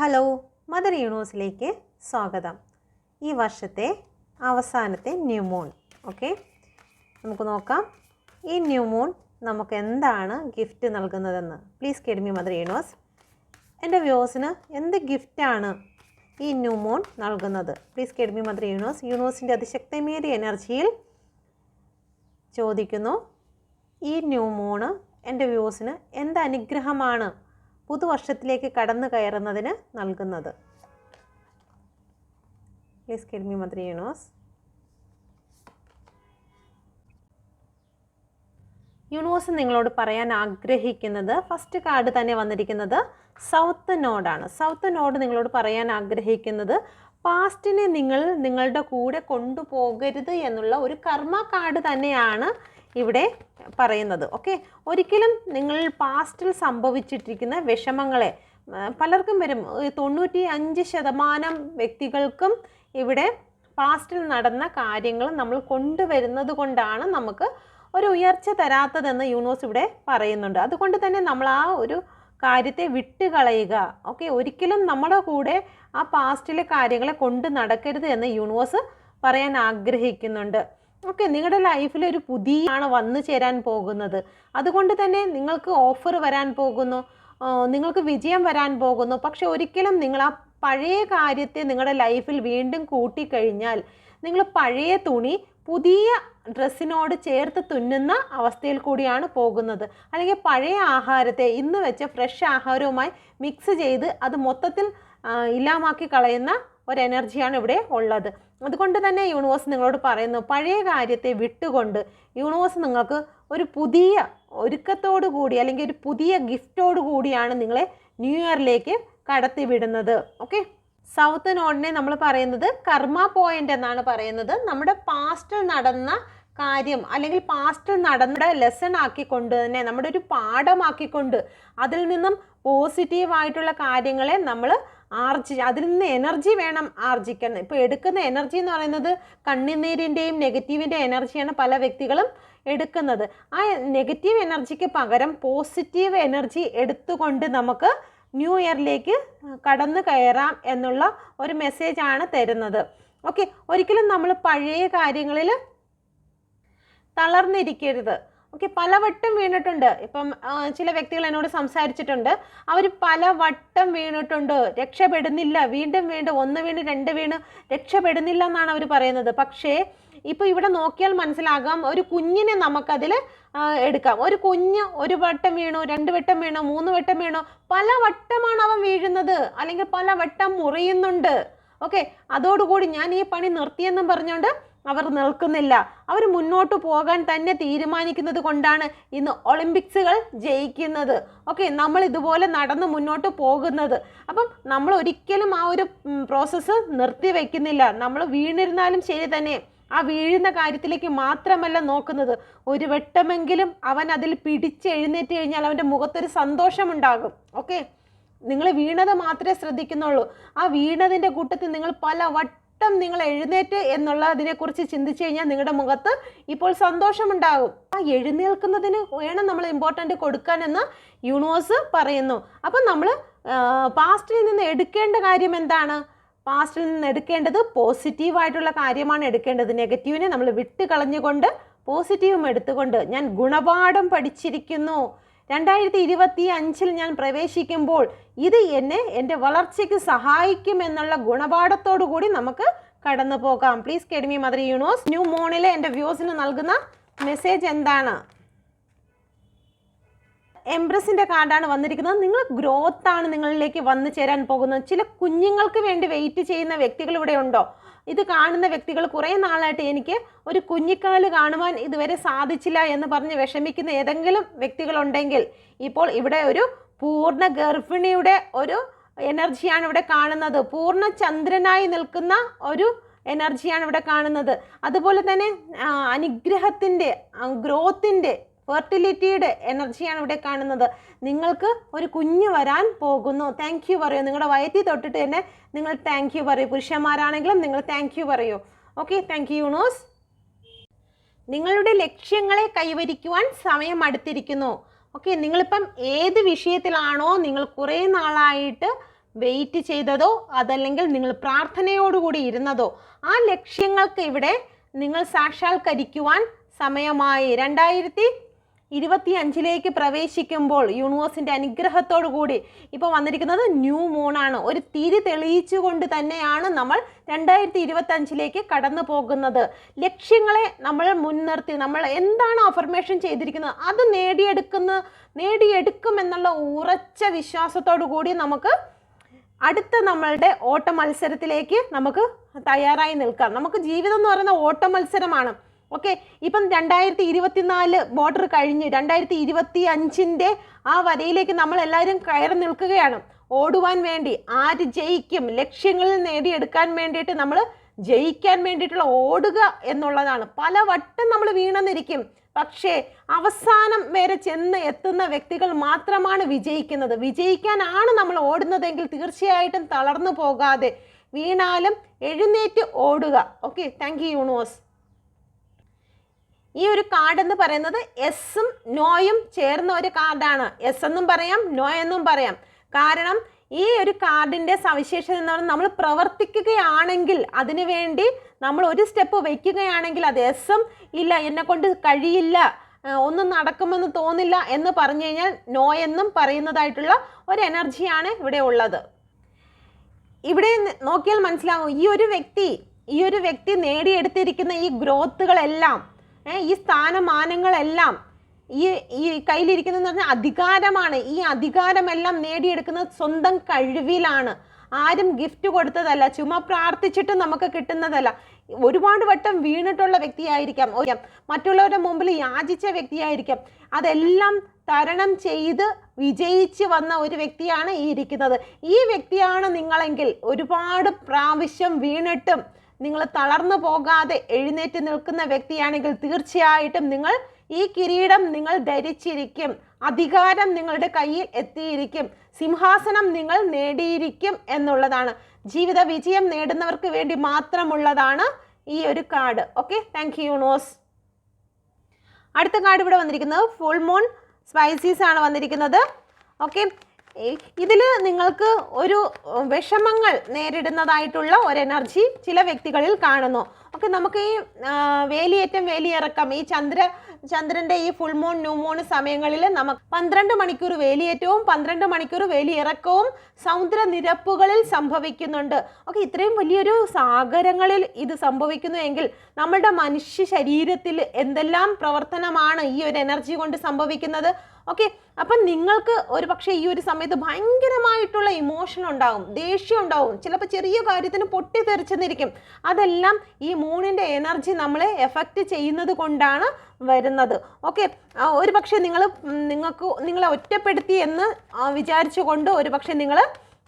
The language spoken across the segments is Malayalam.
ഹലോ, മദർ യൂണിവേഴ്സിലേക്ക് സ്വാഗതം. ഈ വർഷത്തെ അവസാനത്തെ ന്യൂ മൂൺ. ഓക്കെ, നമുക്ക് നോക്കാം ഈ ന്യൂ മൂൺ നമുക്ക് എന്താണ് ഗിഫ്റ്റ് നൽകുന്നതെന്ന്. Please guide me mother universe. എൻ്റെ വ്യൂവേഴ്സിന് എന്ത് ഗിഫ്റ്റാണ് ഈ ന്യൂ മൂൺ നൽകുന്നത്? Please guide me mother universe. യൂണിവേഴ്സിൻ്റെ അതിശക്തമേറിയ എനർജിയിൽ ചോദിക്കുന്നു, ഈ ന്യൂ മൂണ് എൻ്റെ വ്യൂവേഴ്സിന് എന്ത് അനുഗ്രഹമാണ് പുതുവർഷത്തിലേക്ക് കടന്നു കയറുന്നതിന് നൽകുന്നത്? Please give me mother universe. Universe നിങ്ങളോട് പറയാൻ ആഗ്രഹിക്കുന്നത്, ഫസ്റ്റ് കാർഡ് തന്നെ വന്നിരിക്കുന്നത് സൗത്ത് നോഡാണ്. സൗത്ത് നോഡ് നിങ്ങളോട് പറയാൻ ആഗ്രഹിക്കുന്നത് പാസ്റ്റിനെ നിങ്ങളുടെ കൂടെ കൊണ്ടുപോകരുത് എന്നുള്ള ഒരു കർമ്മ കാർഡ് തന്നെയാണ് ഇവിടെ പറയുന്നത്. ഓക്കെ, ഒരിക്കലും നിങ്ങൾ പാസ്റ്റിൽ സംഭവിച്ചിട്ടിരിക്കുന്ന വിഷമങ്ങളെ, പലർക്കും വരും, 95% വ്യക്തികൾക്കും ഇവിടെ പാസ്റ്റിൽ നടന്ന കാര്യങ്ങൾ നമ്മൾ കൊണ്ടുവരുന്നത് കൊണ്ടാണ് നമുക്ക് ഒരു ഉയർച്ച തരാത്തതെന്ന് യൂണിവേഴ്സ് ഇവിടെ പറയുന്നുണ്ട്. അതുകൊണ്ട് തന്നെ നമ്മൾ ആ ഒരു കാര്യത്തെ വിട്ടുകളയുക. ഓക്കെ, ഒരിക്കലും നമ്മുടെ കൂടെ ആ പാസ്റ്റിലെ കാര്യങ്ങളെ കൊണ്ട് നടക്കരുത് എന്ന് യൂണിവേഴ്സ് പറയാൻ ആഗ്രഹിക്കുന്നുണ്ട്. ഓക്കെ, നിങ്ങളുടെ ലൈഫിൽ ഒരു പുതിയ വന്നു ചേരാൻ പോകുന്നത്. അതുകൊണ്ട് തന്നെ നിങ്ങൾക്ക് ഓഫർ വരാൻ പോകുന്നു, നിങ്ങൾക്ക് വിജയം വരാൻ പോകുന്നു. പക്ഷെ ഒരിക്കലും നിങ്ങൾ ആ പഴയ കാര്യത്തെ നിങ്ങളുടെ ലൈഫിൽ വീണ്ടും കൂട്ടിക്കഴിഞ്ഞാൽ നിങ്ങൾ പഴയ തുണി പുതിയ ഡ്രസ്സിനോട് ചേർത്ത് തുന്നുന്ന അവസ്ഥയിൽ കൂടിയാണ് പോകുന്നത്. അല്ലെങ്കിൽ പഴയ ആഹാരത്തെ ഇന്ന് വെച്ച ഫ്രഷ് ആഹാരവുമായി മിക്സ് ചെയ്ത് അത് മൊത്തത്തിൽ ഇല്ലാമാക്കി കളയുന്ന ഒരു എനർജിയാണ് ഇവിടെ ഉള്ളത്. അതുകൊണ്ട് തന്നെ യൂണിവേഴ്സ് നിങ്ങളോട് പറയുന്നു, പഴയ കാര്യത്തെ വിട്ടുകൊണ്ട് യൂണിവേഴ്സ് നിങ്ങൾക്ക് ഒരു പുതിയ ഒരുക്കത്തോടു കൂടി അല്ലെങ്കിൽ ഒരു പുതിയ ഗിഫ്റ്റോടു കൂടിയാണ് നിങ്ങളെ ന്യൂ ഇയറിലേക്ക് കടത്തിവിടുന്നത്. ഓക്കെ, സൗത്ത് നോഡിനെ നമ്മൾ പറയുന്നത് കർമ്മ പോയിന്റ് എന്നാണ് പറയുന്നത്. നമ്മുടെ പാസ്റ്റിൽ നടന്ന കാര്യം അല്ലെങ്കിൽ പാസ്റ്റിൽ നടന്ന ലെസൺ ആക്കിക്കൊണ്ട് തന്നെ, നമ്മുടെ ഒരു പാഠമാക്കിക്കൊണ്ട് അതിൽ നിന്നും പോസിറ്റീവായിട്ടുള്ള കാര്യങ്ങളെ നമ്മൾ അതിൽ നിന്ന് എനർജി വേണം ആർജിക്കാൻ. ഇപ്പോൾ എടുക്കുന്ന എനർജി എന്ന് പറയുന്നത് കണ്ണുനീരിൻ്റെയും നെഗറ്റീവിൻ്റെ എനർജിയാണ് പല വ്യക്തികളും എടുക്കുന്നത്. ആ നെഗറ്റീവ് എനർജിക്ക് പകരം പോസിറ്റീവ് എനർജി എടുത്തുകൊണ്ട് നമുക്ക് ന്യൂ ഇയറിലേക്ക് കടന്നു കയറാം എന്നുള്ള ഒരു മെസ്സേജാണ് തരുന്നത്. ഓക്കെ, ഒരിക്കലും നമ്മൾ പഴയ കാര്യങ്ങളിൽ തളർന്നിരിക്കരുത്. ഓക്കെ, പലവട്ടം വീണിട്ടുണ്ട്. ഇപ്പം ചില വ്യക്തികൾ എന്നോട് സംസാരിച്ചിട്ടുണ്ട്, അവർ പലവട്ടം വീണിട്ടുണ്ട്, രക്ഷപ്പെടുന്നില്ല, വീണ്ടും ഒന്ന് വീണ് 2 വീണ് രക്ഷപ്പെടുന്നില്ല എന്നാണ് അവർ പറയുന്നത്. പക്ഷേ ഇപ്പോൾ ഇവിടെ നോക്കിയാൽ മനസ്സിലാകാം, ഒരു കുഞ്ഞിനെ നമുക്കതിൽ എടുക്കാം. ഒരു കുഞ്ഞ് 1 വട്ടം വീണു, 2 വട്ടം വീണു, 3 വട്ടം വീണു, പല വട്ടമാണ് അവൻ വീഴുന്നത്, അല്ലെങ്കിൽ പല വട്ടം മുറിയുന്നുണ്ട്. ഓക്കെ, അതോടുകൂടി ഞാൻ ഈ പണി നിർത്തിയെന്നും പറഞ്ഞുകൊണ്ട് അവർ നിൽക്കുന്നില്ല. അവർ മുന്നോട്ട് പോകാൻ തന്നെ തീരുമാനിക്കുന്നത് കൊണ്ടാണ് ഇന്ന് ഒളിമ്പിക്സുകൾ ജയിക്കുന്നത്. ഓക്കെ, നമ്മൾ ഇതുപോലെ നടന്ന് മുന്നോട്ട് പോകുന്നത്. അപ്പം നമ്മൾ ഒരിക്കലും ആ ഒരു പ്രോസസ്സ് നിർത്തി വയ്ക്കുന്നില്ല. നമ്മൾ വീണിരുന്നാലും ശരി തന്നെ, ആ വീഴുന്ന കാര്യത്തിലേക്ക് മാത്രമല്ല നോക്കുന്നത്. ഒരു വട്ടമെങ്കിലും അവൻ അതിൽ പിടിച്ചെഴുന്നേറ്റ് കഴിഞ്ഞാൽ അവൻ്റെ മുഖത്തൊരു സന്തോഷമുണ്ടാകും. ഓക്കെ, നിങ്ങൾ വീണത് മാത്രമേ ശ്രദ്ധിക്കുന്നുള്ളൂ. ആ വീണതിൻ്റെ കൂട്ടത്തിൽ നിങ്ങൾ പല വട്ടം നിങ്ങൾ എഴുന്നേറ്റ് എന്നുള്ളതിനെക്കുറിച്ച് ചിന്തിച്ചു കഴിഞ്ഞാൽ നിങ്ങളുടെ മുഖത്ത് ഇപ്പോൾ സന്തോഷമുണ്ടാകും. ആ എഴുന്നേൽക്കുന്നതിന് വേണം നമ്മൾ ഇമ്പോർട്ടൻ്റ് കൊടുക്കാനെന്ന് യൂണിവേഴ്സ് പറയുന്നു. അപ്പം നമ്മൾ പാസ്റ്റിൽ നിന്ന് എടുക്കേണ്ട കാര്യം എന്താണ്? പാസ്റ്റിൽ നിന്ന് എടുക്കേണ്ടത് പോസിറ്റീവായിട്ടുള്ള കാര്യമാണ് എടുക്കേണ്ടത്. നെഗറ്റീവിനെ നമ്മൾ വിട്ട് കളഞ്ഞുകൊണ്ട് പോസിറ്റീവും എടുത്തുകൊണ്ട് ഞാൻ ഗുണപാഠം പഠിച്ചിരിക്കുന്നു, 2025 ഞാൻ പ്രവേശിക്കുമ്പോൾ ഇത് എന്നെ എൻ്റെ വളർച്ചയ്ക്ക് സഹായിക്കുമെന്നുള്ള ഗുണപാഠത്തോടു കൂടി നമുക്ക് കടന്നു പോകാം. Please guide me mother universe. New മൂണിലെ എൻ്റെ വ്യൂസിന് നൽകുന്ന മെസ്സേജ് എന്താണ്? എംപ്രസിൻ്റെ കാർഡാണ് വന്നിരിക്കുന്നത്. നിങ്ങൾ ഗ്രോത്താണ് നിങ്ങളിലേക്ക് വന്നു ചേരാൻ പോകുന്നത്. ചില കുഞ്ഞുങ്ങൾക്ക് വേണ്ടി വെയിറ്റ് ചെയ്യുന്ന വ്യക്തികൾ ഇവിടെ ഉണ്ടോ? ഇത് കാണുന്ന വ്യക്തികൾ കുറേ നാളായിട്ട് എനിക്ക് ഒരു കുഞ്ഞിക്കാല് കാണുവാൻ ഇതുവരെ സാധിച്ചില്ല എന്ന് പറഞ്ഞ് വിഷമിക്കുന്ന ഏതെങ്കിലും വ്യക്തികളുണ്ടെങ്കിൽ ഇപ്പോൾ ഇവിടെ ഒരു പൂർണ്ണ ഗർഭിണിയുടെ ഒരു എനർജിയാണ് ഇവിടെ കാണുന്നത്. പൂർണ്ണ ചന്ദ്രനായി നിൽക്കുന്ന ഒരു എനർജിയാണ് ഇവിടെ കാണുന്നത്. അതുപോലെ തന്നെ അനുഗ്രഹത്തിൻ്റെ, ഗ്രോത്തിൻ്റെ, ഫെർട്ടിലിറ്റിയുടെ എനർജിയാണ് ഇവിടെ കാണുന്നത്. നിങ്ങൾക്ക് ഒരു കുഞ്ഞ് വരാൻ പോകുന്നു. താങ്ക് യു പറയൂ. നിങ്ങളുടെ വയറ്റിൽ തൊട്ടിട്ട് തന്നെ നിങ്ങൾ താങ്ക് യു പറയൂ. പുരുഷന്മാരാണെങ്കിലും നിങ്ങൾ താങ്ക് യു പറയൂ. Okay, thank you universe. നിങ്ങളുടെ ലക്ഷ്യങ്ങളെ കൈവരിക്കുവാൻ സമയം അടുത്തിരിക്കുന്നു. ഓക്കെ, നിങ്ങളിപ്പം ഏത് വിഷയത്തിലാണോ നിങ്ങൾ കുറേ നാളായിട്ട് വെയിറ്റ് ചെയ്തതോ അതല്ലെങ്കിൽ നിങ്ങൾ പ്രാർത്ഥനയോടുകൂടി ഇരുന്നതോ ആ ലക്ഷ്യങ്ങൾക്ക് ഇവിടെ നിങ്ങൾ സാക്ഷാത്കരിക്കുവാൻ സമയമായി. 2025 പ്രവേശിക്കുമ്പോൾ യൂണിവേഴ്സിൻ്റെ അനുഗ്രഹത്തോടു കൂടി ഇപ്പോൾ വന്നിരിക്കുന്നത് ന്യൂ മൂണാണ്. ഒരു തിരി തെളിയിച്ചുകൊണ്ട് തന്നെയാണ് നമ്മൾ 2025 കടന്നു പോകുന്നത്. ലക്ഷ്യങ്ങളെ നമ്മൾ മുൻനിർത്തി നമ്മൾ എന്താണ് അഫർമേഷൻ ചെയ്തിരിക്കുന്നത് അത് നേടിയെടുക്കും എന്നുള്ള ഉറച്ച വിശ്വാസത്തോടു കൂടി നമുക്ക് അടുത്ത നമ്മളുടെ ഓട്ട മത്സരത്തിലേക്ക് നമുക്ക് തയ്യാറായി നിൽക്കാം. നമുക്ക് ജീവിതം എന്ന് പറയുന്ന ഓട്ട മത്സരമാണ്. ഓക്കെ, ഇപ്പം 2024 ബോർഡർ കഴിഞ്ഞ് 2025 ആ വരയിലേക്ക് നമ്മൾ എല്ലാവരും കയറി നിൽക്കുകയാണ്. ഓടുവാൻ വേണ്ടി ആര് ജയിക്കും, ലക്ഷ്യങ്ങളിൽ നേടിയെടുക്കാൻ വേണ്ടിയിട്ട് നമ്മൾ ജയിക്കാൻ വേണ്ടിയിട്ടുള്ള ഓടുക എന്നുള്ളതാണ്. പല വട്ടം നമ്മൾ വീണെന്നിരിക്കും, പക്ഷേ അവസാനം വരെ ചെന്ന് എത്തുന്ന വ്യക്തികൾ മാത്രമാണ് വിജയിക്കുന്നത്. വിജയിക്കാനാണ് നമ്മൾ ഓടുന്നതെങ്കിൽ തീർച്ചയായിട്ടും തളർന്നു പോകാതെ വീണാലും എഴുന്നേറ്റ് ഓടുക. Okay, thank you universe. ഈ ഒരു കാർഡ് എന്ന് പറയുന്നത് എസ്സും നോയും ചേർന്ന ഒരു കാർഡാണ്. എസ് എന്നും പറയാം, നോ എന്നും പറയാം. കാരണം ഈ ഒരു കാർഡിൻ്റെ സവിശേഷത എന്ന് പറഞ്ഞാൽ നമ്മൾ പ്രവർത്തിക്കുകയാണെങ്കിൽ അതിനു വേണ്ടി നമ്മൾ ഒരു സ്റ്റെപ്പ് വയ്ക്കുകയാണെങ്കിൽ അത് എസ്സും ഇല്ല എന്നെ കൊണ്ട് കഴിയില്ല, ഒന്നും നടക്കുമെന്ന് തോന്നില്ല എന്ന് പറഞ്ഞു കഴിഞ്ഞാൽ നോ എന്നും പറയുന്നതായിട്ടുള്ള ഒരു എനർജിയാണ് ഇവിടെ ഉള്ളത്. ഇവിടെ നോക്കിയാൽ മനസ്സിലാകും ഈ ഒരു വ്യക്തി നേടിയെടുത്തിരിക്കുന്ന ഈ ഗ്രോത്തുകളെല്ലാം, ഈ സ്ഥാനമാനങ്ങളെല്ലാം ഈ കയ്യിലിരിക്കുന്നതെന്ന് പറഞ്ഞാൽ അധികാരമാണ്. ഈ അധികാരമെല്ലാം നേടിയെടുക്കുന്നത് സ്വന്തം കഴിവിലാണ്. ആരും ഗിഫ്റ്റ് കൊടുത്തതല്ല, ചുമ്മാ പ്രാർത്ഥിച്ചിട്ട് നമുക്ക് കിട്ടുന്നതല്ല. ഒരുപാട് വട്ടം വീണിട്ടുള്ള വ്യക്തിയായിരിക്കാം, മറ്റുള്ളവരുടെ മുമ്പിൽ യാചിച്ച വ്യക്തിയായിരിക്കാം. അതെല്ലാം തരണം ചെയ്ത് വിജയിച്ച് വന്ന ഒരു വ്യക്തിയാണ് ഈ ഇരിക്കുന്നത്. ഈ വ്യക്തിയാണ് നിങ്ങളെങ്കിൽ ഒരുപാട് പ്രാവശ്യം വീണിട്ടും നിങ്ങൾ തളർന്നു പോകാതെ എഴുന്നേറ്റ് നിൽക്കുന്ന വ്യക്തിയാണെങ്കിൽ തീർച്ചയായിട്ടും നിങ്ങൾ ഈ കിരീടം നിങ്ങൾ ധരിച്ചിരിക്കും, അധികാരം നിങ്ങളുടെ കയ്യിൽ എത്തിയിരിക്കും, സിംഹാസനം നിങ്ങൾ നേടിയിരിക്കും എന്നുള്ളതാണ്. ജീവിത വിജയം നേടുന്നവർക്ക് വേണ്ടി മാത്രമുള്ളതാണ് ഈ ഒരു card. Okay, thank you universe. അടുത്ത കാർഡ് ഇവിടെ വന്നിരിക്കുന്നത് ഫുൾ മൂൺ സ്പൈസീസ് ആണ് വന്നിരിക്കുന്നത്. ഓക്കെ, ഇതിൽ നിങ്ങൾക്ക് ഒരു വിഷമങ്ങൾ നേരിടുന്നതായിട്ടുള്ള ഒരു എനർജി ചില വ്യക്തികളിൽ കാണുന്നു. ഓക്കെ, നമുക്ക് ഈ വേലിയേറ്റം വേലിയിറക്കം ഈ ചന്ദ്രൻ്റെ ഈ ഫുൾ മൂൺ ന്യൂ മൂൺ സമയങ്ങളിൽ നമുക്ക് 12 മണിക്കൂർ വേലിയേറ്റവും 12 മണിക്കൂർ വേലിയിറക്കവും സമുദ്രനിരപ്പുകളിൽ സംഭവിക്കുന്നുണ്ട്. ഓക്കെ, ഇത്രയും വലിയൊരു സാഗരങ്ങളിൽ ഇത് സംഭവിക്കുന്നു എങ്കിൽ നമ്മളുടെ മനുഷ്യ ശരീരത്തിൽ എന്തെല്ലാം പ്രവർത്തനമാണ് ഈ ഒരു എനർജി കൊണ്ട് സംഭവിക്കുന്നത്. ഓക്കെ, അപ്പം നിങ്ങൾക്ക് ഒരു പക്ഷേ ഈ ഒരു സമയത്ത് ഭയങ്കരമായിട്ടുള്ള ഇമോഷൻ ഉണ്ടാകും, ദേഷ്യം ഉണ്ടാവും, ചിലപ്പോൾ ചെറിയ കാര്യത്തിന് പൊട്ടിത്തെറിച്ചെന്നിരിക്കും. അതെല്ലാം ഈ മൂണിൻ്റെ എനർജി നമ്മളെ എഫക്റ്റ് ചെയ്യുന്നത് കൊണ്ടാണ് വരുന്നത്. ഓക്കെ, ഒരു പക്ഷേ നിങ്ങളെ ഒറ്റപ്പെടുത്തി എന്ന് വിചാരിച്ചുകൊണ്ട് ഒരു പക്ഷേ നിങ്ങൾ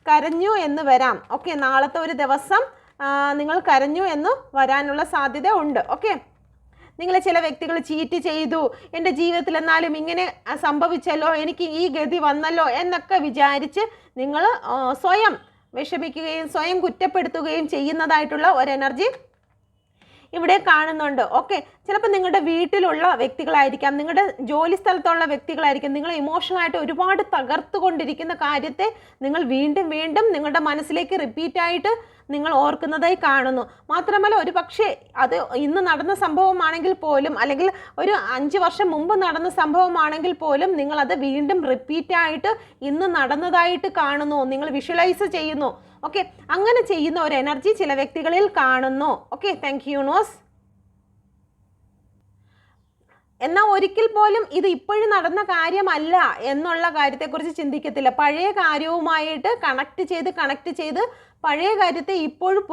കരഞ്ഞു എന്ന് വരാം. ഓക്കെ, നാളത്തെ ഒരു ദിവസം നിങ്ങൾ കരഞ്ഞു എന്ന് വരാനുള്ള സാധ്യത ഉണ്ട്. ഓക്കെ, നിങ്ങളെ ചില വ്യക്തികൾ ചീറ്റ് ചെയ്തു, എൻ്റെ ജീവിതത്തിൽ എന്നാലും ഇങ്ങനെ സംഭവിച്ചല്ലോ, എനിക്ക് ഈ ഗതി വന്നല്ലോ എന്നൊക്കെ വിചാരിച്ച് നിങ്ങൾ സ്വയം വിഷമിക്കുകയും സ്വയം കുറ്റപ്പെടുത്തുകയും ചെയ്യുന്നതായിട്ടുള്ള ഒരു എനർജി ഇവിടെ കാണുന്നുണ്ട്. ഓക്കെ, ചിലപ്പോൾ നിങ്ങളുടെ വീട്ടിലുള്ള വ്യക്തികളായിരിക്കാം, നിങ്ങളുടെ ജോലി സ്ഥലത്തുള്ള വ്യക്തികളായിരിക്കും. നിങ്ങൾ ഇമോഷണലായിട്ട് ഒരുപാട് തകർത്തുകൊണ്ടിരിക്കുന്ന കാര്യത്തെ നിങ്ങൾ വീണ്ടും വീണ്ടും നിങ്ങളുടെ മനസ്സിലേക്ക് റിപ്പീറ്റായിട്ട് നിങ്ങൾ ഓർക്കുന്നതായി കാണുന്നു. മാത്രമല്ല ഒരു പക്ഷേ അത് ഇന്ന് നടന്ന സംഭവമാണെങ്കിൽ പോലും അല്ലെങ്കിൽ ഒരു 5 വർഷം മുമ്പ് നടന്ന സംഭവമാണെങ്കിൽ പോലും നിങ്ങളത് വീണ്ടും റിപ്പീറ്റായിട്ട് ഇന്ന് നടന്നതായിട്ട് കാണുന്നു, നിങ്ങൾ വിഷ്വലൈസ് ചെയ്യുന്നു. ഓക്കെ, അങ്ങനെ ചെയ്യുന്ന ഒരു എനർജി ചില വ്യക്തികളിൽ കാണുന്നു. Okay, thank you universe. എന്നാൽ ഒരിക്കൽ പോലും ഇത് ഇപ്പോഴും നടന്ന കാര്യമല്ല എന്നുള്ള കാര്യത്തെക്കുറിച്ച് ചിന്തിക്കത്തില്ല. പഴയ കാര്യവുമായിട്ട് കണക്ട് ചെയ്ത് പഴയ കാര്യത്തെ ഇപ്പോഴും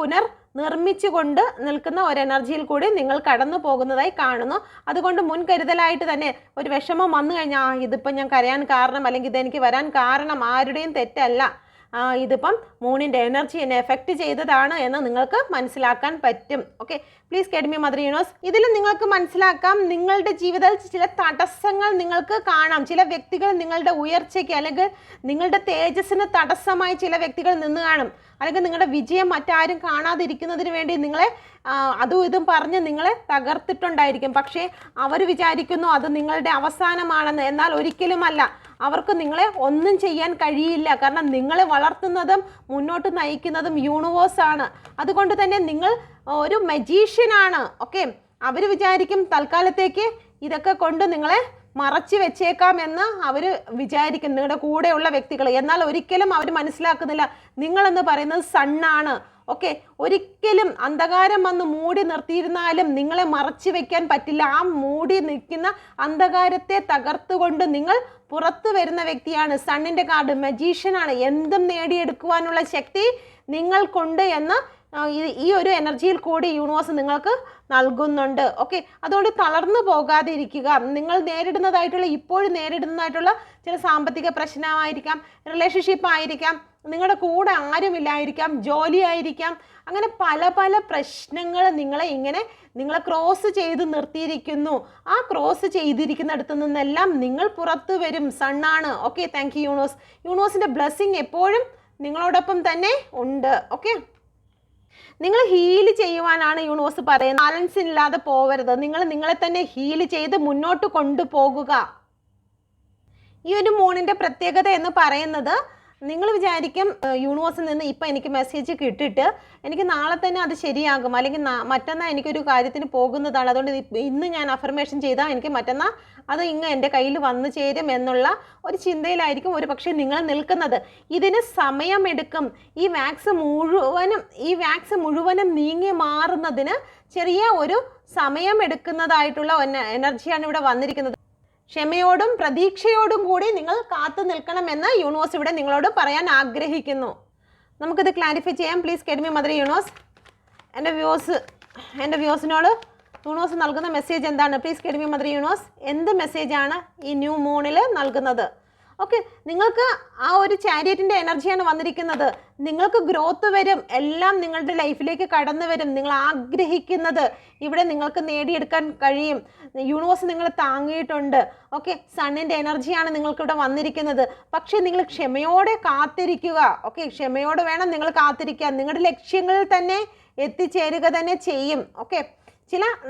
നിർമ്മിച്ചുകൊണ്ട് നിൽക്കുന്ന ഒരു എനർജിയിൽ കൂടി നിങ്ങൾ കടന്നു പോകുന്നതായി കാണുന്നു. അതുകൊണ്ട് മുൻകരുതലായിട്ട് തന്നെ ഒരു വിഷമം വന്നു കഴിഞ്ഞാൽ ഇതിപ്പം ഞാൻ കരയാൻ കാരണം അല്ലെങ്കിൽ ഇതെനിക്ക് വരാൻ കാരണം ആരുടെയും തെറ്റല്ല, ഇതിപ്പം മൂണിൻ്റെ എനർജി എന്നെ എഫക്റ്റ് ചെയ്തതാണ് എന്ന് നിങ്ങൾക്ക് മനസ്സിലാക്കാൻ പറ്റും. Okay, please get me mother universe. ഇതിൽ നിങ്ങൾക്ക് മനസ്സിലാക്കാം നിങ്ങളുടെ ജീവിതത്തിൽ ചില തടസ്സങ്ങൾ നിങ്ങൾക്ക് കാണാം. ചില വ്യക്തികൾ നിങ്ങളുടെ ഉയർച്ചയ്ക്ക് അല്ലെങ്കിൽ നിങ്ങളുടെ തേജസ്സിന് തടസ്സമായി ചില വ്യക്തികൾ നിന്ന് കാണും. അല്ലെങ്കിൽ നിങ്ങളുടെ വിജയം മറ്റാരും കാണാതിരിക്കുന്നതിന് വേണ്ടി നിങ്ങളെ അതും ഇതും പറഞ്ഞ് നിങ്ങളെ തകർത്തിട്ടുണ്ടായിരിക്കും. പക്ഷേ അവർ വിചാരിക്കുന്നു അത് നിങ്ങളുടെ അവസാനമാണെന്ന്. എന്നാൽ ഒരിക്കലുമല്ല, അവർക്ക് നിങ്ങളെ ഒന്നും ചെയ്യാൻ കഴിയില്ല. കാരണം നിങ്ങളെ വളർത്തുന്നതും മുന്നോട്ട് നയിക്കുന്നതും യൂണിവേഴ്സാണ്. അതുകൊണ്ട് തന്നെ നിങ്ങൾ ഒരു മജീഷ്യനാണ്. ഓക്കെ, അവർ വിചാരിക്കും തൽക്കാലത്തേക്ക് ഇതൊക്കെ കൊണ്ട് നിങ്ങളെ മറച്ചു വെച്ചേക്കാമെന്ന് അവർ വിചാരിക്കും, നിങ്ങളുടെ കൂടെയുള്ള വ്യക്തികൾ. എന്നാൽ ഒരിക്കലും അവർ മനസ്സിലാക്കുന്നില്ല നിങ്ങളെന്ന് പറയുന്നത് സണ്ണാണ്. ഓക്കെ, ഒരിക്കലും അന്ധകാരം വന്ന് മൂടി നിർത്തിയിരുന്നാലും നിങ്ങളെ മറച്ചു വെക്കാൻ പറ്റില്ല. ആ മൂടി നിൽക്കുന്ന അന്ധകാരത്തെ തകർത്തുകൊണ്ട് നിങ്ങൾ പുറത്തു വരുന്ന വ്യക്തിയാണ്. സണ്ണിൻ്റെ കാർഡ് മജീഷ്യനാണ്. എന്തും നേടിയെടുക്കുവാനുള്ള ശക്തി നിങ്ങൾക്കുണ്ട് എന്ന് ഈ ഒരു എനർജിയിൽ കൂടി യൂണിവേഴ്സ് നിങ്ങൾക്ക് നൽകുന്നുണ്ട്. ഓക്കെ, അതുകൊണ്ട് തളർന്നു പോകാതെ ഇരിക്കുക. നിങ്ങൾ ഇപ്പോഴും നേരിടുന്നതായിട്ടുള്ള ചില സാമ്പത്തിക പ്രശ്നമായിരിക്കാം, റിലേഷൻഷിപ്പ് ആയിരിക്കാം, നിങ്ങളുടെ കൂടെ ആരുമില്ലായിരിക്കാം, ജോലി ആയിരിക്കാം, അങ്ങനെ പല പല പ്രശ്നങ്ങൾ നിങ്ങളെ ക്രോസ് ചെയ്ത് നിർത്തിയിരിക്കുന്നു. ആ ക്രോസ് ചെയ്തിരിക്കുന്നിടത്തു നിന്നെല്ലാം നിങ്ങൾ പുറത്തു വരും. സണ്ണാണ്. Okay, thank you universe. യൂണിവേഴ്സിൻ്റെ ബ്ലെസ്സിങ് എപ്പോഴും നിങ്ങളോടൊപ്പം തന്നെ ഉണ്ട്. ഓക്കെ, നിങ്ങൾ ഹീല് ചെയ്യുവാനാണ് യൂണിവേഴ്സ് പറയുന്നത്. ബാലൻസ് ഇല്ലാതെ പോവരുത്. നിങ്ങൾ നിങ്ങളെ തന്നെ ഹീല് ചെയ്ത് മുന്നോട്ട് കൊണ്ടുപോകുക. ഈ ഒരു മൂണിൻ്റെ പ്രത്യേകത എന്ന് പറയുന്നത്, നിങ്ങൾ വിചാരിക്കും യൂണിവേഴ്സിൽ നിന്ന് ഇപ്പം എനിക്ക് മെസ്സേജ് കിട്ടിയിട്ട് എനിക്ക് നാളെ തന്നെ അത് ശരിയാകും, അല്ലെങ്കിൽ മറ്റന്നാൾ എനിക്കൊരു കാര്യത്തിന് പോകുന്നതാണ്, അതുകൊണ്ട് ഇന്ന് ഞാൻ അഫർമേഷൻ ചെയ്താൽ എനിക്ക് മറ്റന്നാൾ അത് എൻ്റെ കയ്യിൽ വന്നു ചേരും എന്നുള്ള ഒരു ചിന്തയിലായിരിക്കും ഒരു പക്ഷേ നിങ്ങൾ നിൽക്കുന്നത്. ഇതിന് സമയമെടുക്കും. ഈ വാക്സ് മുഴുവനും നീങ്ങി മാറുന്നതിന് ചെറിയ ഒരു സമയമെടുക്കുന്നതായിട്ടുള്ള എനർജിയാണ് ഇവിടെ വന്നിരിക്കുന്നത്. ക്ഷമയോടും പ്രതീക്ഷയോടും കൂടി നിങ്ങൾ കാത്തു നിൽക്കണമെന്ന് യൂണിവേഴ്സ് ഇവിടെ നിങ്ങളോട് പറയാൻ ആഗ്രഹിക്കുന്നു. നമുക്കിത് ക്ലാരിഫൈ ചെയ്യാം. Please guide me mother universe. എൻ്റെ വ്യൂസിനോട് യൂണിവേഴ്സ് നൽകുന്ന മെസ്സേജ് എന്താണ്? Please guide me mother universe. എന്ത് മെസ്സേജാണ് ഈ ന്യൂ മൂണിൽ നൽകുന്നത്? ഓക്കെ, നിങ്ങൾക്ക് ആ ഒരു ചാരിയറ്റിൻ്റെ എനർജിയാണ് വന്നിരിക്കുന്നത്. നിങ്ങൾക്ക് ഗ്രോത്ത് വരും, എല്ലാം നിങ്ങളുടെ ലൈഫിലേക്ക് കടന്നു വരും. നിങ്ങൾ ആഗ്രഹിക്കുന്നത് ഇവിടെ നിങ്ങൾക്ക് നേടിയെടുക്കാൻ കഴിയും. യൂണിവേഴ്സ് നിങ്ങളെ താങ്ങിയിട്ടുണ്ട്. ഓക്കെ, സണ്ണിൻ്റെ എനർജിയാണ് നിങ്ങൾക്കിവിടെ വന്നിരിക്കുന്നത്. പക്ഷേ നിങ്ങൾ ക്ഷമയോടെ കാത്തിരിക്കുക. ഓക്കെ, ക്ഷമയോടെ വേണം നിങ്ങൾ കാത്തിരിക്കാൻ. നിങ്ങളുടെ ലക്ഷ്യങ്ങളിൽ തന്നെ എത്തിച്ചേരുക തന്നെ ചെയ്യും. ഓക്കെ,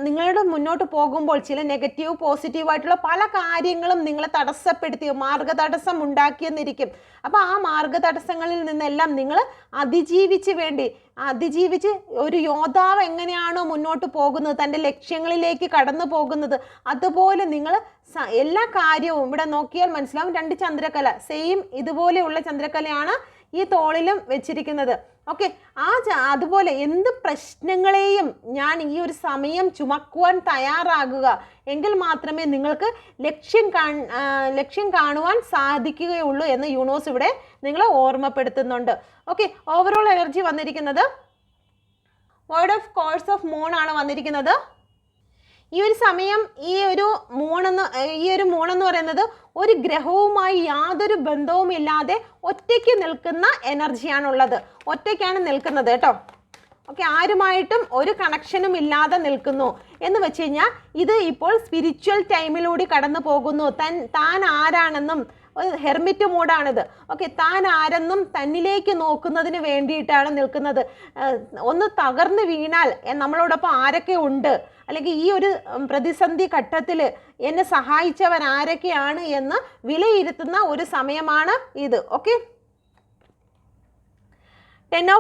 നിങ്ങളുടെ മുന്നോട്ട് പോകുമ്പോൾ ചില നെഗറ്റീവ് പോസിറ്റീവായിട്ടുള്ള പല കാര്യങ്ങളും നിങ്ങളെ തടസ്സപ്പെടുത്തി മാർഗതടസ്സം ഉണ്ടാക്കിയെന്നിരിക്കും. അപ്പോൾ ആ മാർഗതടസ്സങ്ങളിൽ നിന്നെല്ലാം നിങ്ങൾ അതിജീവിച്ച് ഒരു യോദ്ധാവ് എങ്ങനെയാണോ മുന്നോട്ട് പോകുന്നത്, തൻ്റെ ലക്ഷ്യങ്ങളിലേക്ക് കടന്നു പോകുന്നത്, അതുപോലെ നിങ്ങൾ എല്ലാ കാര്യവും ഇവിടെ നോക്കിയാൽ മനസ്സിലാവും. 2 ചന്ദ്രക്കല സെയിം ഇതുപോലെയുള്ള ചന്ദ്രക്കലയാണ് ഈ തോളിലും വെച്ചിരിക്കുന്നത്. ഓക്കെ, അതുപോലെ എന്ത് പ്രശ്നങ്ങളെയും ഞാൻ ഈ ഒരു സമയം ചുമക്കുവാൻ തയ്യാറാകുക, എങ്കിൽ മാത്രമേ നിങ്ങൾക്ക് ലക്ഷ്യം കാണുവാൻ സാധിക്കുകയുള്ളൂ എന്ന് യൂണിവേഴ്സ് ഇവിടെ നിങ്ങളെ ഓർമ്മപ്പെടുത്തുന്നുണ്ട്. ഓക്കെ, ഓവറോൾ എനർജി വന്നിരിക്കുന്നത് word of course of moon ആണ് വന്നിരിക്കുന്നത്. ഈ ഒരു സമയം ഈ ഒരു മൂണെന്ന് പറയുന്നത് ഒരു ഗ്രഹവുമായി യാതൊരു ബന്ധവുമില്ലാതെ ഒറ്റയ്ക്ക് നിൽക്കുന്ന എനർജിയാണുള്ളത്. ഒറ്റയ്ക്കാണ് നിൽക്കുന്നത് കേട്ടോ. ഓക്കെ, ആരുമായിട്ടും ഒരു കണക്ഷനും ഇല്ലാതെ നിൽക്കുന്നു എന്ന് വെച്ച് കഴിഞ്ഞാൽ ഇത് ഇപ്പോൾ സ്പിരിച്വൽ ടൈമിലൂടെ കടന്നു പോകുന്നു. താൻ ആരാണെന്നും ഹെർമിറ്റ് മൂഡാണിത്. ഓക്കെ, താൻ ആരെന്നും തന്നിലേക്ക് നോക്കുന്നതിന് വേണ്ടിയിട്ടാണ് നിൽക്കുന്നത്. ഒന്ന് തകർന്നു വീണാൽ നമ്മളോടൊപ്പം ആരൊക്കെ ഉണ്ട്, അല്ലെങ്കിൽ ഈ ഒരു പ്രതിസന്ധി ഘട്ടത്തിൽ എന്നെ സഹായിച്ചവൻ ആരൊക്കെയാണ് എന്ന് വിലയിരുത്തുന്ന ഒരു സമയമാണ് ഇത്. ഓക്കെ, 10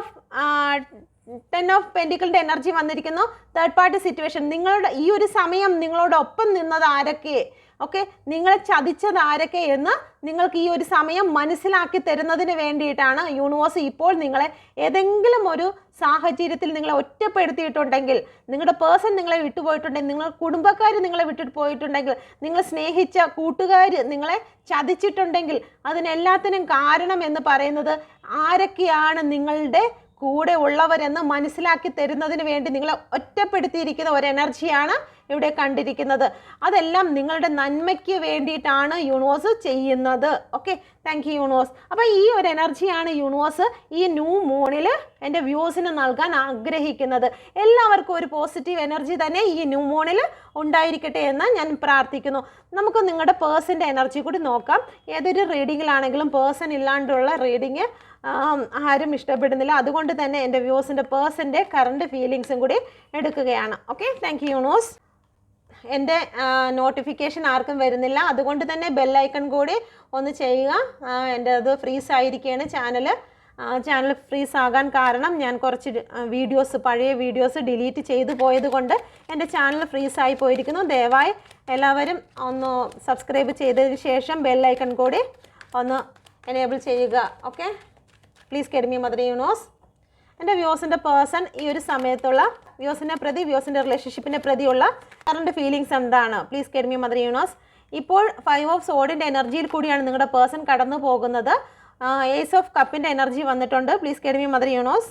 ഓഫ് പെൻഡിക്കിളിൻ്റെ എനർജി വന്നിരിക്കുന്നു. Third party situation. നിങ്ങളുടെ ഈ ഒരു സമയം നിങ്ങളോടൊപ്പം നിന്നത് ആരൊക്കെ, ഓക്കെ, നിങ്ങളെ ചതിച്ചത് ആരൊക്കെ എന്ന് നിങ്ങൾക്ക് ഈ ഒരു സമയം മനസ്സിലാക്കി തരുന്നതിന് വേണ്ടിയിട്ടാണ് യൂണിവേഴ്സ് ഇപ്പോൾ നിങ്ങളെ ഏതെങ്കിലും ഒരു സാഹചര്യത്തിൽ നിങ്ങളെ ഒറ്റപ്പെടുത്തിയിട്ടുണ്ടെങ്കിൽ, നിങ്ങളുടെ പേഴ്സൺ നിങ്ങളെ വിട്ടുപോയിട്ടുണ്ടെങ്കിൽ, നിങ്ങളുടെ കുടുംബക്കാർ നിങ്ങളെ വിട്ടിട്ട് പോയിട്ടുണ്ടെങ്കിൽ, നിങ്ങൾ സ്നേഹിച്ച കൂട്ടുകാർ നിങ്ങളെ ചതിച്ചിട്ടുണ്ടെങ്കിൽ, അതിനെല്ലാത്തിനും കാരണം എന്ന് പറയുന്നത് ആരൊക്കെയാണ് നിങ്ങളുടെ കൂടെ ഉള്ളവരെന്ന് മനസ്സിലാക്കി തരുന്നതിന് വേണ്ടി നിങ്ങളെ ഒറ്റപ്പെടുത്തിയിരിക്കുന്ന ഒരു എനർജിയാണ് ഇവിടെ കണ്ടിരിക്കുന്നത്. അതെല്ലാം നിങ്ങളുടെ നന്മയ്ക്ക് വേണ്ടിയിട്ടാണ് യൂണിവേഴ്സ് ചെയ്യുന്നത്. Okay, thank you universe. അപ്പോൾ ഈ ഒരു എനർജിയാണ് യൂണിവേഴ്സ് ഈ ന്യൂ മൂണിൽ എൻ്റെ വ്യൂസിന് നൽകാൻ ആഗ്രഹിക്കുന്നത്. എല്ലാവർക്കും ഒരു പോസിറ്റീവ് എനർജി തന്നെ ഈ ന്യൂ മൂണിൽ ഉണ്ടായിരിക്കട്ടെ എന്ന് ഞാൻ പ്രാർത്ഥിക്കുന്നു. നമുക്ക് നിങ്ങളുടെ പേഴ്സൻ്റെ എനർജി കൂടി നോക്കാം. ഏതൊരു റീഡിങ്ങിലാണെങ്കിലും പേഴ്സൺ ഇല്ലാണ്ടുള്ള റീഡിങ് ആരും ഇഷ്ടപ്പെടുന്നില്ല. അതുകൊണ്ട് തന്നെ എൻ്റെ വ്യൂസിൻ്റെ പേഴ്സൻ്റെ കറണ്ട് ഫീലിങ്സും കൂടി എടുക്കുകയാണ്. Okay, thank you universe. എൻ്റെ നോട്ടിഫിക്കേഷൻ ആർക്കും വരുന്നില്ല. അതുകൊണ്ട് തന്നെ ബെൽ ഐക്കൺ കൂടി ഒന്ന് ചെയ്യുക. എൻ്റെ അത് ഫ്രീസ് ആയിരിക്കുകയാണ് ചാനൽ ഫ്രീസ് ആകാൻ കാരണം ഞാൻ കുറച്ച് പഴയ വീഡിയോസ് ഡിലീറ്റ് ചെയ്തു പോയത് കൊണ്ട് എൻ്റെ ചാനൽ ഫ്രീസ് ആയി പോയിരിക്കുന്നു. ദയവായി എല്ലാവരും ഒന്ന് സബ്സ്ക്രൈബ് ചെയ്തതിന് ശേഷം ബെൽ ഐക്കൺ കൂടി ഒന്ന് എനേബിൾ ചെയ്യുക. Okay, please guide me mother universe. എൻ്റെ വ്യൂസിൻ്റെ പേഴ്സൺ ഈ ഒരു സമയത്തുള്ള വ്യൂസിൻ്റെ റിലേഷൻഷിപ്പിനെ പ്രതിയുള്ള കറണ്ട് ഫീലിങ്സ് എന്താണ്? Please guide me mother universe. ഇപ്പോൾ 5 ഓഫ് സോഡിൻ്റെ എനർജിയിൽ കൂടിയാണ് നിങ്ങളുടെ പേഴ്സൺ കടന്നു പോകുന്നത്. ഏസ് ഓഫ് കപ്പിൻ്റെ എനർജി വന്നിട്ടുണ്ട്. Please guide me mother universe.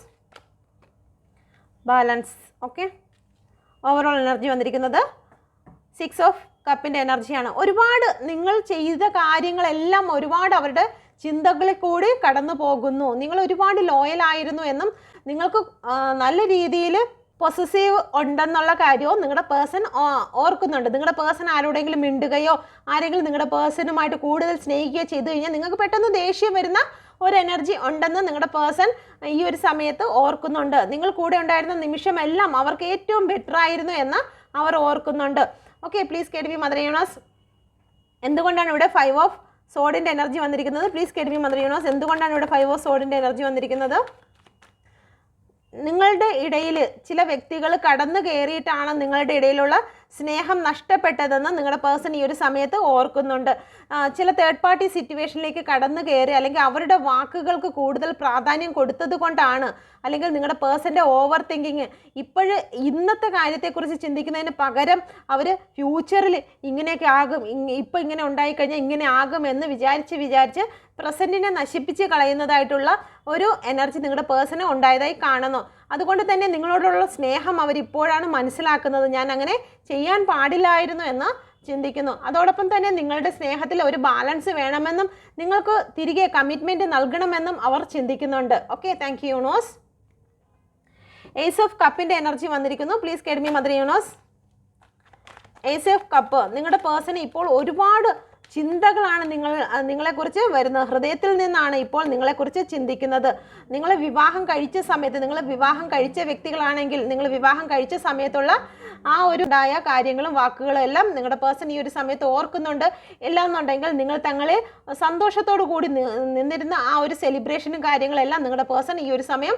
Balance. Okay, overall energy വന്നിരിക്കുന്നത് 6 ഓഫ് കപ്പിൻ്റെ എനർജിയാണ്. ഒരുപാട് നിങ്ങൾ ചെയ്ത കാര്യങ്ങളെല്ലാം ഒരുപാട് അവരുടെ ചിന്തകളിൽ കൂടി കടന്നു പോകുന്നു. നിങ്ങൾ ഒരുപാട് ലോയൽ ആയിരുന്നു എന്നും നിങ്ങൾക്ക് നല്ല രീതിയിൽ പൊസസീവ് ഉണ്ടെന്നുള്ള കാര്യവും നിങ്ങളുടെ പേഴ്സൺ ഓർക്കുന്നുണ്ട്. നിങ്ങളുടെ പേഴ്സൺ ആരോടെങ്കിലും മിണ്ടുകയോ ആരെങ്കിലും നിങ്ങളുടെ പേഴ്സണുമായിട്ട് കൂടുതൽ സ്നേഹിക്കുകയോ ചെയ്തു കഴിഞ്ഞാൽ നിങ്ങൾക്ക് പെട്ടെന്ന് ദേഷ്യം വരുന്ന ഒരു എനർജി ഉണ്ടെന്ന് നിങ്ങളുടെ പേഴ്സൺ ഈ ഒരു സമയത്ത് ഓർക്കുന്നുണ്ട്. നിങ്ങൾ കൂടെ ഉണ്ടായിരുന്ന നിമിഷമെല്ലാം അവർക്ക് ഏറ്റവും ബെറ്റർ ആയിരുന്നു എന്ന് അവർ ഓർക്കുന്നുണ്ട്. Okay, please guide me mother universe. എന്തുകൊണ്ടാണ് ഇവിടെ 5 ഓഫ് സോഡിൻ്റെ എനർജി വന്നിരിക്കുന്നത്? Please guide me mother universe. എന്തുകൊണ്ടാണ് ഇവിടെ 5 ഓഫ് സോഡിൻ്റെ എനർജി വന്നിരിക്കുന്നത്? നിങ്ങളുടെ ഇടയിൽ ചില വ്യക്തികൾ കടന്നു കയറിയിട്ടാണ് നിങ്ങളുടെ ഇടയിലുള്ള സ്നേഹം നഷ്ടപ്പെട്ടതെന്ന് നിങ്ങളുടെ പേഴ്സൺ ഈ ഒരു സമയത്ത് ഓർക്കുന്നുണ്ട്. ചില തേർഡ് പാർട്ടി സിറ്റുവേഷനിലേക്ക് കടന്നു കയറി അല്ലെങ്കിൽ അവരുടെ വാക്കുകൾക്ക് കൂടുതൽ പ്രാധാന്യം കൊടുത്തത് കൊണ്ടാണ്, അല്ലെങ്കിൽ നിങ്ങളുടെ പേഴ്സൻ്റെ ഓവർ തിങ്കിങ് ഇന്നത്തെ കാര്യത്തെക്കുറിച്ച് ചിന്തിക്കുന്നതിന് പകരം അവർ ഫ്യൂച്ചറിൽ ഇങ്ങനെയൊക്കെ ആകും, ഇപ്പം ഇങ്ങനെ ഉണ്ടായിക്കഴിഞ്ഞാൽ ഇങ്ങനെ ആകും എന്ന് വിചാരിച്ച് പ്രസൻറ്റിനെ നശിപ്പിച്ച് കളയുന്നതായിട്ടുള്ള ഒരു എനർജി നിങ്ങളുടെ പേഴ്സണ് ഉണ്ടായതായി കാണുന്നു. അതുകൊണ്ട് തന്നെ നിങ്ങളോടുള്ള സ്നേഹം അവരിപ്പോഴാണ് മനസ്സിലാക്കുന്നത്. ഞാൻ അങ്ങനെ ചെയ്യാൻ പാടില്ലായിരുന്നു എന്ന് ചിന്തിക്കുന്നു. അതോടൊപ്പം തന്നെ നിങ്ങളുടെ സ്നേഹത്തിൽ ഒരു ബാലൻസ് വേണമെന്നും നിങ്ങൾക്ക് തിരികെ കമ്മിറ്റ്മെൻറ്റ് നൽകണമെന്നും അവർ ചിന്തിക്കുന്നുണ്ട്. Okay, thank you universe. Ace of കപ്പിൻ്റെ എനർജി വന്നിരിക്കുന്നു. Please guide me mother universe. Ace of cup, നിങ്ങളുടെ പേഴ്സൺ ഇപ്പോൾ ഒരുപാട് ചിന്തകളാണ് നിങ്ങളെക്കുറിച്ച് വരുന്നത്. ഹൃദയത്തിൽ നിന്നാണ് ഇപ്പോൾ നിങ്ങളെക്കുറിച്ച് ചിന്തിക്കുന്നത്. നിങ്ങൾ വിവാഹം കഴിച്ച സമയത്ത്, നിങ്ങൾ വിവാഹം കഴിച്ച വ്യക്തികളാണെങ്കിൽ നിങ്ങൾ വിവാഹം കഴിച്ച സമയത്തുള്ള ആ ഒരു ഉണ്ടായ കാര്യങ്ങളും വാക്കുകളും എല്ലാം നിങ്ങളുടെ പേഴ്സൺ ഈ ഒരു സമയത്ത് ഓർക്കുന്നുണ്ട്. എല്ലാം എന്നുണ്ടെങ്കിൽ നിങ്ങൾ തങ്ങളെ സന്തോഷത്തോടു കൂടി നിന്നിരുന്ന ആ ഒരു സെലിബ്രേഷനും കാര്യങ്ങളെല്ലാം നിങ്ങളുടെ പേഴ്സൺ ഈ ഒരു സമയം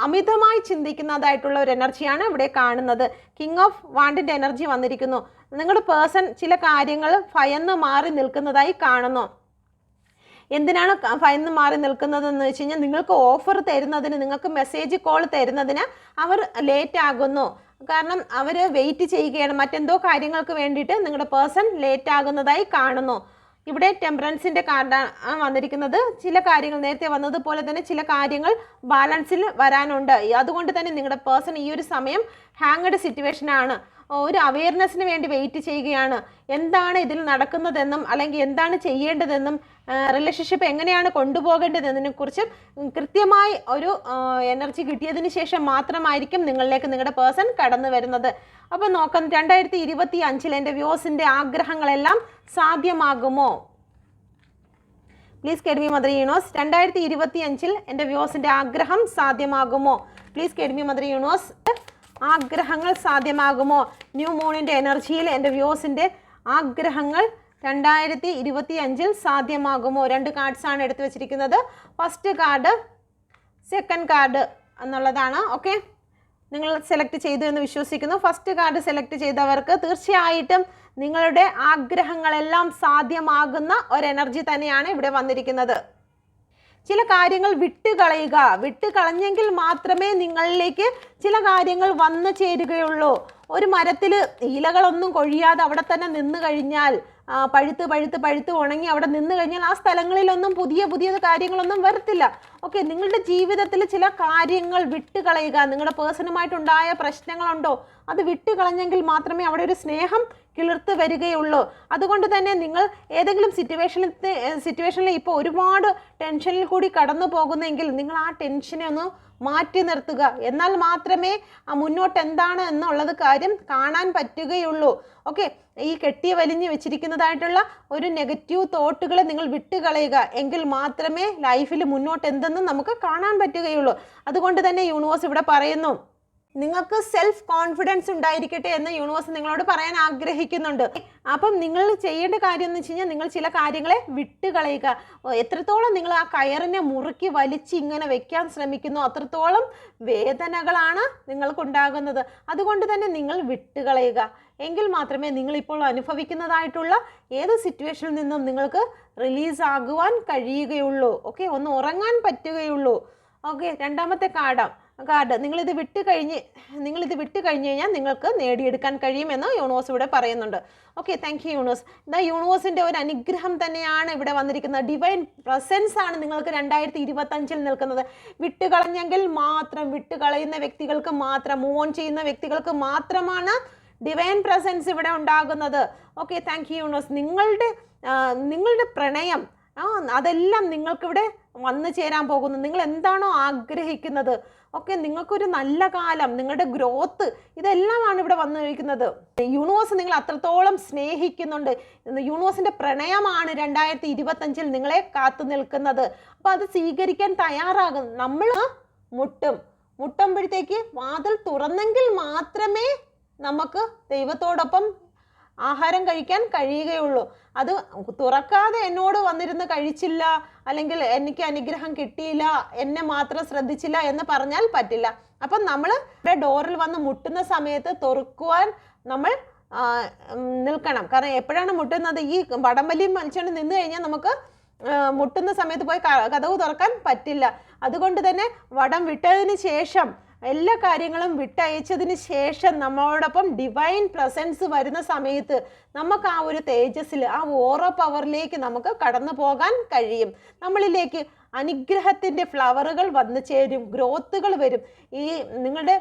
അമിതമായി ചിന്തിക്കുന്നതായിട്ടുള്ള ഒരു എനർജിയാണ് ഇവിടെ കാണുന്നത്. കിങ് ഓഫ് വാണ്ടിൻ്റെ എനർജി വന്നിരിക്കുന്നു. നിങ്ങളുടെ പേഴ്സൺ ചില കാര്യങ്ങൾ ഭയന്ന് മാറി നിൽക്കുന്നതായി കാണുന്നു. എന്തിനാണ് ഭയന്ന് മാറി നിൽക്കുന്നതെന്ന് വെച്ച് കഴിഞ്ഞാൽ നിങ്ങൾക്ക് ഓഫർ തരുന്നതിന്, നിങ്ങൾക്ക് മെസ്സേജ് കോൾ തരുന്നതിന് അവർ ലേറ്റ് ആകുന്നു. കാരണം അവർ വെയിറ്റ് ചെയ്യുകയാണ് മറ്റെന്തോ കാര്യങ്ങൾക്ക് വേണ്ടിയിട്ട്. നിങ്ങളുടെ പേഴ്സൺ ലേറ്റ് ആകുന്നതായി കാണുന്നു. ഇവിടെ ടെമ്പറൻസിൻ്റെ കാർഡാണ് വന്നിരിക്കുന്നത്. ചില കാര്യങ്ങൾ നേരത്തെ വന്നതുപോലെ തന്നെ ചില കാര്യങ്ങൾ ബാലൻസിൽ വരാനുണ്ട്. അതുകൊണ്ട് തന്നെ നിങ്ങളുടെ പേഴ്സൺ ഈ ഒരു സമയം ഹാങ്ഡ് സിറ്റുവേഷനാണ്. ഒരു അവയർനെസ്സിന് വേണ്ടി വെയിറ്റ് ചെയ്യുകയാണ്. എന്താണ് ഇതിൽ നടക്കുന്നതെന്നും അല്ലെങ്കിൽ എന്താണ് ചെയ്യേണ്ടതെന്നും റിലേഷൻഷിപ്പ് എങ്ങനെയാണ് കൊണ്ടുപോകേണ്ടതെന്നതിനെക്കുറിച്ചും കൃത്യമായി ഒരു എനർജി കിട്ടിയതിന് ശേഷം മാത്രമായിരിക്കും നിങ്ങളിലേക്ക് നിങ്ങളുടെ പേഴ്സൺ കടന്നു വരുന്നത്. അപ്പോൾ നോക്കാം, 2025 എൻ്റെ വ്യൂസിൻ്റെ ആഗ്രഹങ്ങളെല്ലാം സാധ്യമാകുമോ? Please guide me mother universe. 2025 എൻ്റെ വ്യൂസിൻ്റെ ആഗ്രഹം സാധ്യമാകുമോ? Please guide me mother universe. ആഗ്രഹങ്ങൾ സാധ്യമാകുമോ? ന്യൂ മൂണിൻ്റെ എനർജിയിൽ എൻ്റെ വ്യൂസിൻ്റെ ആഗ്രഹങ്ങൾ 2025 സാധ്യമാകുമോ? 2 കാർഡ്സാണ് എടുത്തു വെച്ചിരിക്കുന്നത്. ഫസ്റ്റ് കാർഡ്, സെക്കൻഡ് കാർഡ് എന്നുള്ളതാണ്. ഓക്കെ, നിങ്ങൾ സെലക്ട് ചെയ്തു എന്ന് വിശ്വസിക്കുന്നു. ഫസ്റ്റ് കാർഡ് സെലക്ട് ചെയ്തവർക്ക് തീർച്ചയായിട്ടും നിങ്ങളുടെ ആഗ്രഹങ്ങളെല്ലാം സാധ്യമാകുന്ന ഒരു എനർജി തന്നെയാണ് ഇവിടെ വന്നിരിക്കുന്നത്. ചില കാര്യങ്ങൾ വിട്ടുകളഞ്ഞെങ്കിൽ മാത്രമേ നിങ്ങളിലേക്ക് ചില കാര്യങ്ങൾ വന്നു ചേരുകയുള്ളൂ. ഒരു മരത്തിൽ ഇലകളൊന്നും കൊഴിയാതെ അവിടെ തന്നെ നിന്ന് കഴിഞ്ഞാൽ, പഴുത്ത് ഉണങ്ങി അവിടെ നിന്ന് കഴിഞ്ഞാൽ ആ സ്ഥലങ്ങളിലൊന്നും പുതിയ കാര്യങ്ങളൊന്നും വരത്തില്ല. ഓക്കെ, നിങ്ങളുടെ ജീവിതത്തിൽ ചില കാര്യങ്ങൾ വിട്ടുകളയുക. നിങ്ങളുടെ പേഴ്സണുമായിട്ടുണ്ടായ പ്രശ്നങ്ങളുണ്ടോ, അത് വിട്ടുകളഞ്ഞെങ്കിൽ മാത്രമേ അവിടെ ഒരു സ്നേഹം കിളിർത്ത് വരികയുള്ളൂ. അതുകൊണ്ട് തന്നെ നിങ്ങൾ ഏതെങ്കിലും സിറ്റുവേഷനിൽ ഇപ്പോൾ ഒരുപാട് ടെൻഷനിൽ കൂടി കടന്നു പോകുന്നെങ്കിൽ നിങ്ങൾ ആ ടെൻഷനെ ഒന്ന് മാറ്റി നിർത്തുക. എന്നാൽ മാത്രമേ മുന്നോട്ട് എന്താണ് എന്നുള്ളത് കാര്യം കാണാൻ പറ്റുകയുള്ളൂ. ഓക്കെ, ഈ വലിഞ്ഞു വെച്ചിരിക്കുന്നതായിട്ടുള്ള ഒരു നെഗറ്റീവ് തോട്ടുകളെ നിങ്ങൾ വിട്ടുകളയുക. എങ്കിൽ മാത്രമേ ലൈഫിൽ മുന്നോട്ട് എന്തെന്ന് നമുക്ക് കാണാൻ പറ്റുകയുള്ളൂ. അതുകൊണ്ട് തന്നെ യൂണിവേഴ്സ് ഇവിടെ പറയുന്നു, നിങ്ങൾക്ക് സെൽഫ് കോൺഫിഡൻസ് ഉണ്ടായിരിക്കട്ടെ എന്ന് യൂണിവേഴ്സ് നിങ്ങളോട് പറയാൻ ആഗ്രഹിക്കുന്നുണ്ട്. അപ്പം നിങ്ങൾ ചെയ്യേണ്ട കാര്യം എന്ന് വെച്ച് കഴിഞ്ഞാൽ നിങ്ങൾ ചില കാര്യങ്ങളെ വിട്ടുകളയുക. എത്രത്തോളം നിങ്ങൾ ആ കയറിനെ മുറുക്കി വലിച്ച് ഇങ്ങനെ വെക്കാൻ ശ്രമിക്കുന്നു അത്രത്തോളം വേദനകളാണ് നിങ്ങൾക്കുണ്ടാകുന്നത്. അതുകൊണ്ട് തന്നെ നിങ്ങൾ വിട്ടുകളയുക. എങ്കിൽ മാത്രമേ നിങ്ങളിപ്പോൾ അനുഭവിക്കുന്നതായിട്ടുള്ള ഏത് സിറ്റുവേഷനിൽ നിന്നും നിങ്ങൾക്ക് റിലീസ് ആകുവാൻ കഴിയുകയുള്ളൂ. ഓക്കെ, ഒന്ന് ഉറങ്ങാൻ പറ്റുകയുള്ളൂ. ഓക്കെ, രണ്ടാമത്തെ കാർഡ് നിങ്ങളിത് വിട്ട് കഴിഞ്ഞ് കഴിഞ്ഞാൽ നിങ്ങൾക്ക് നേടിയെടുക്കാൻ കഴിയുമെന്ന് യൂണിവേഴ്സ് ഇവിടെ പറയുന്നുണ്ട്. Okay, thank you universe. യൂണിവേഴ്സിൻ്റെ ഒരു അനുഗ്രഹം തന്നെയാണ് ഇവിടെ വന്നിരിക്കുന്നത്. ഡിവൈൻ പ്രസൻസ് ആണ് നിങ്ങൾക്ക് 2025 നിൽക്കുന്നത്. വിട്ടുകളഞ്ഞെങ്കിൽ മാത്രം, വിട്ടുകളയുന്ന വ്യക്തികൾക്ക് മാത്രം, മൂവ് ഓൺ ചെയ്യുന്ന വ്യക്തികൾക്ക് മാത്രമാണ് ഡിവൈൻ പ്രസൻസ് ഇവിടെ ഉണ്ടാകുന്നത്. Okay, thank you universe. നിങ്ങളുടെ പ്രണയം അതെല്ലാം നിങ്ങൾക്കിവിടെ വന്നു ചേരാൻ പോകുന്നു. നിങ്ങൾ എന്താണോ ആഗ്രഹിക്കുന്നത്, ഓക്കെ, നിങ്ങൾക്കൊരു നല്ല കാലം, നിങ്ങളുടെ ഗ്രോത്ത്, ഇതെല്ലാമാണ് ഇവിടെ വന്നിരിക്കുന്നത്. യൂണിവേഴ്സ് നിങ്ങൾ അത്രത്തോളം സ്നേഹിക്കുന്നുണ്ട്. യൂണിവേഴ്സിന്റെ പ്രണയമാണ് 2025 നിങ്ങളെ കാത്തു നിൽക്കുന്നത്. അപ്പോൾ അത് സ്വീകരിക്കാൻ തയ്യാറാകും. നമ്മൾ മുട്ടുമ്പോഴത്തേക്ക് വാതിൽ തുറന്നെങ്കിൽ മാത്രമേ നമുക്ക് ദൈവത്തോടൊപ്പം ആഹാരം കഴിക്കാൻ കഴിയുകയുള്ളൂ. അത് തുറക്കാതെ എന്നോട് വന്നിരുന്ന് കഴിച്ചില്ല, അല്ലെങ്കിൽ എനിക്ക് അനുഗ്രഹം കിട്ടിയില്ല, എന്നെ മാത്രം ശ്രദ്ധിച്ചില്ല എന്ന് പറഞ്ഞാൽ പറ്റില്ല. അപ്പം നമ്മൾ ഡോറിൽ വന്ന് മുട്ടുന്ന സമയത്ത് തുറക്കുവാൻ നമ്മൾ നിൽക്കണം. കാരണം എപ്പോഴാണ് മുട്ടുന്നത്? ഈ വടംവലിയും മനുഷ്യന് നിന്ന് കഴിഞ്ഞാൽ നമുക്ക് മുട്ടുന്ന സമയത്ത് പോയി കതവ് തുറക്കാൻ പറ്റില്ല. അതുകൊണ്ട് തന്നെ വടം വിട്ടതിന് ശേഷം, എല്ലാ കാര്യങ്ങളും വിട്ടയച്ചതിന് ശേഷം നമ്മളോടൊപ്പം ഡിവൈൻ പ്രസൻസ് വരുന്ന സമയത്ത് നമുക്ക് ആ ഒരു തേജസ്സിൽ, ആ ഓറ പവറിലേക്ക് നമുക്ക് കടന്നു പോകാൻ കഴിയും. നമ്മളിലേക്ക് അനുഗ്രഹത്തിൻ്റെ ഫ്ലവറുകൾ വന്നു ചേരും, ഗ്രോത്തുകൾ വരും. ഈ നിങ്ങളുടെ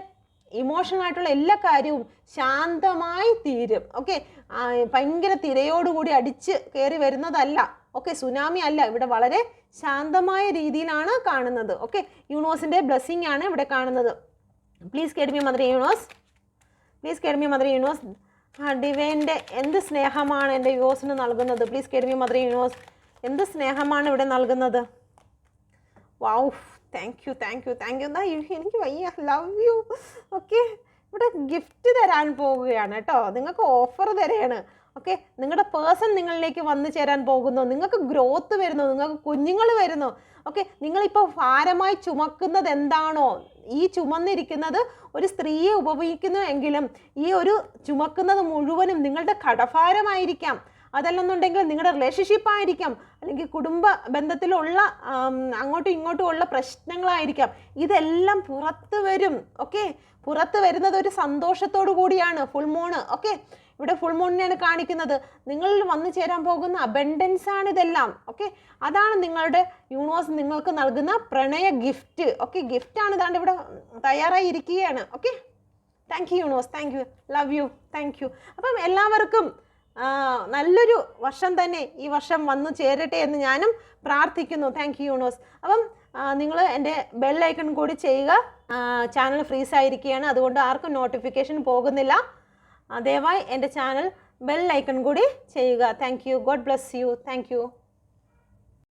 ഇമോഷണൽ ആയിട്ടുള്ള എല്ലാ കാര്യവും ശാന്തമായി തീരും. ഓക്കെ, ഭയങ്കര തിരയോടുകൂടി അടിച്ച് കയറി വരുന്നതല്ല. ഓക്കെ, സുനാമി അല്ല, ഇവിടെ വളരെ ശാന്തമായ രീതിയിലാണ് കാണുന്നത്. ഓക്കെ, യൂണിവേഴ്സിൻ്റെ ബ്ലെസ്സിങ് ആണ് ഇവിടെ കാണുന്നത്. പ്ലീസ് കേട്ട് മീ മദർ യൂണിവേഴ്സ്, പ്ലീസ് കേട്ട് മീ മദർ യൂണിവേഴ്സ്. ഡിവൈൻ്റെ എന്ത് സ്നേഹമാണ് എൻ്റെ യൂണിവേഴ്സിന് നൽകുന്നത്? പ്ലീസ് കേട്ട് മീ മദർ യൂണിവേഴ്സ്. എന്ത് സ്നേഹമാണ് ഇവിടെ നൽകുന്നത്? Wow, thank you. എനിക്ക് വയ്യ, ലവ് യു. ഓക്കെ, ഇവിടെ ഗിഫ്റ്റ് തരാൻ പോവുകയാണ് കേട്ടോ. നിങ്ങൾക്ക് ഓഫർ തരാണ്. ഓക്കെ, നിങ്ങളുടെ പേഴ്സൺ നിങ്ങളിലേക്ക് വന്നു ചേരാൻ പോകുന്നു. നിങ്ങൾക്ക് ഗ്രോത്ത് വരുന്നു, നിങ്ങൾക്ക് കുഞ്ഞുങ്ങൾ വരുന്നു. ഓക്കെ, നിങ്ങളിപ്പോൾ ഭാരമായി ചുമക്കുന്നത് എന്താണോ, ഈ ചുമന്നിരിക്കുന്നത് ഒരു സ്ത്രീയെ ഉപയോഗിക്കുന്നു എങ്കിലും ഈ ഒരു ചുമക്കുന്നത് മുഴുവനും നിങ്ങളുടെ കടഭാരമായിരിക്കാം. അതല്ലെന്നുണ്ടെങ്കിൽ നിങ്ങളുടെ റിലേഷൻഷിപ്പ് ആയിരിക്കാം, അല്ലെങ്കിൽ കുടുംബ ബന്ധത്തിലുള്ള അങ്ങോട്ടും ഇങ്ങോട്ടും ഉള്ള പ്രശ്നങ്ങളായിരിക്കാം. ഇതെല്ലാം പുറത്ത് വരും. ഓക്കെ, പുറത്ത് വരുന്നത് ഒരു സന്തോഷത്തോടു കൂടിയാണ്. Full Moon. ഓക്കെ, ഇവിടെ ഫുൾ മൂണിനെയാണ് കാണിക്കുന്നത്. നിങ്ങളിൽ വന്നു ചേരാൻ പോകുന്ന അബൻഡൻസ് ആണ് ഇതെല്ലാം. ഓക്കെ, അതാണ് നിങ്ങളുടെ യൂണിവേഴ്സ് നിങ്ങൾക്ക് നൽകുന്ന പ്രണയ ഗിഫ്റ്റ്. ഓക്കെ, ഗിഫ്റ്റാണ് ഇതാണ്ട് ഇവിടെ തയ്യാറായി ഇരിക്കുകയാണ്. Okay, thank you universe, thank you, love you, thank you. അപ്പം എല്ലാവർക്കും നല്ലൊരു വർഷം തന്നെ ഈ വർഷം വന്നു ചേരട്ടെ എന്ന് ഞാനും പ്രാർത്ഥിക്കുന്നു. Thank you universe. അപ്പം നിങ്ങൾ എൻ്റെ ബെൽ ഐക്കൺ കൂടി ചെയ്യുക. ചാനൽ ഫ്രീസ് ആയിരിക്കുകയാണ്, അതുകൊണ്ട് ആർക്കും നോട്ടിഫിക്കേഷൻ പോകുന്നില്ല. ദയവായി എൻ്റെ ചാനൽ ബെൽ ഐക്കൺ കൂടി ചെയ്യുക. Thank you. God bless you. Thank you.